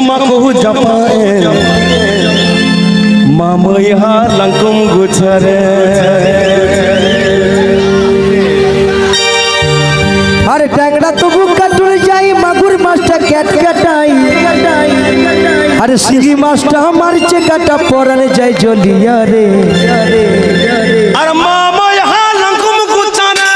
maku japaen mamai ha langkum guchare আরে ট্যাংরা তবু কাটুন যাই মাগুর মাছটা ক্যাট কাটাই আরে শিঙি মাছটা মারছে কাটা পরানে যাই জলিয়া রে আর mamai ha langkum guchare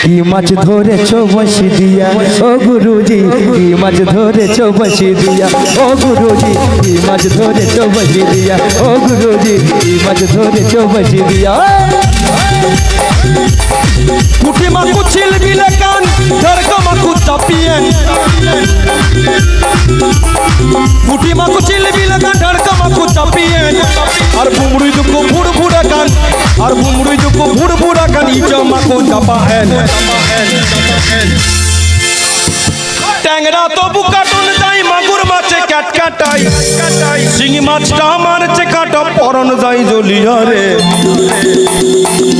কি মাছ ধরেছো বসি দিয়া ও গুরুজি কি মাছ ধরেছো বসি দিয়া ও গুরুজি কি মাছ ধরেছো বসি দিয়া ও গুরুজি কি মাছ ধরেছো বসি দিয়া Puti maku cil bilekan Darga maku tapien Puti maku cil bilekan Darga maku tapien Ar bumrui duku bud-budakan Ar bumrui duku bud-budakan Ija maku japaen ট্যাংরা তো বুকাটুন যাই মাগুর মাছে ক্যাট কাটাই শিঙি মাছটা মারছে কাটা পরন যাই জ্বলিয়া রে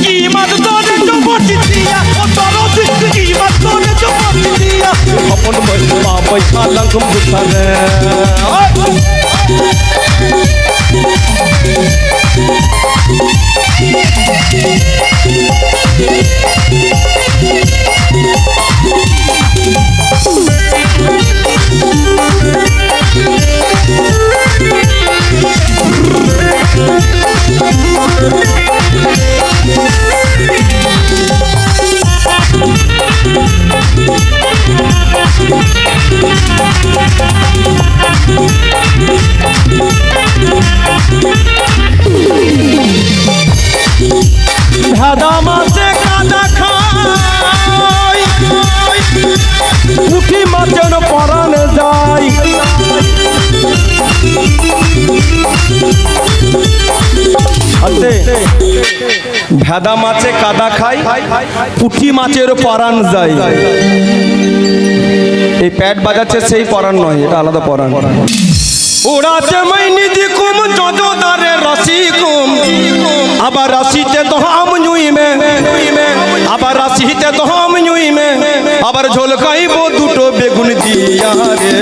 কি মাছ ধরে চবটি দিয়া ও তরত কি মাছ ধরে চবটি দিয়া আপন মা পয়সা langkum গুছারে ভেদা মাছে কাদা খাই পুঁটি মাছের পরাণ যায় ভেদা মাছে কাদা খাই পুঁটি মাছের পরাণ যায় এই প্যাড বাজাচ্ছে সেই পরাণ নয় এটা আলাদা পরাণ উড়াতে মাইনি দিকুম যজদারে রাশি কুম আবার রাশিতে তো হাম নুই মে আবার রাশিতে তো হাম নুই মে আবার ঝোলকাইব দুটো বেগুন দিয়া রে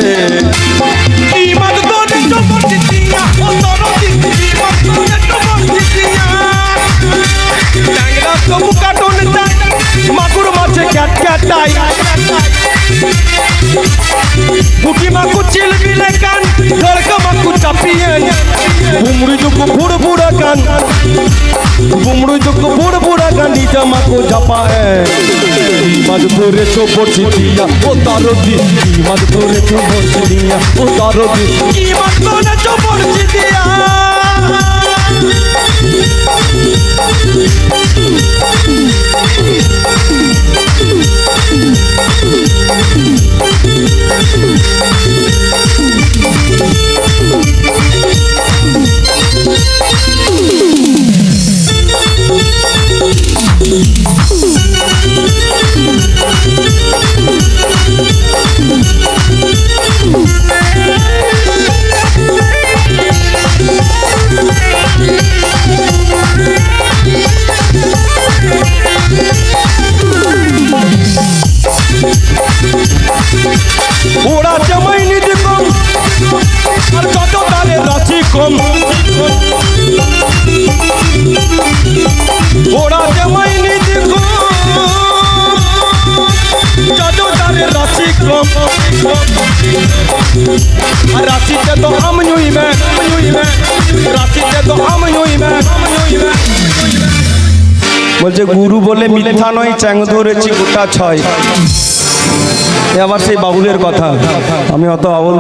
কি মাছ তোরে চপটি দিয়া ও তরতি কি মাছ তোরে চপটি দিয়া ট্যাংরা তো কাটুন যাই মাগুর মাছে ক্যাট কাটাই পুটি মাকু চিল বিলেকান দরকা মাকু চাপিয়েন বুমড়ি দুকু বুড় বুড়া কান বুমড়ি দুকু বুড় বুড়া কান নিজা মাকু জাপায়ে মাছ ধরে চোপড়ছি দিয়া ও তারদি কি মাছ ধরে চোপড়ছি দিয়া ও তারদি কি মাছ ধরে চোপড়ছি দিয়া ওরা জমাই নিতে কম আর যত তারে রাশি কম ওরা জমাই নিতে কম যত তারে রাশি কম আর রাশিতে তো হাম নুই মে রাশিতে তো হাম নুই মে বলছে গুরু বলে মিথ্যা নয় চ্যাং ধরেছি গোটা ছয় আবার সেই বাউলের কথা আমি অত আবল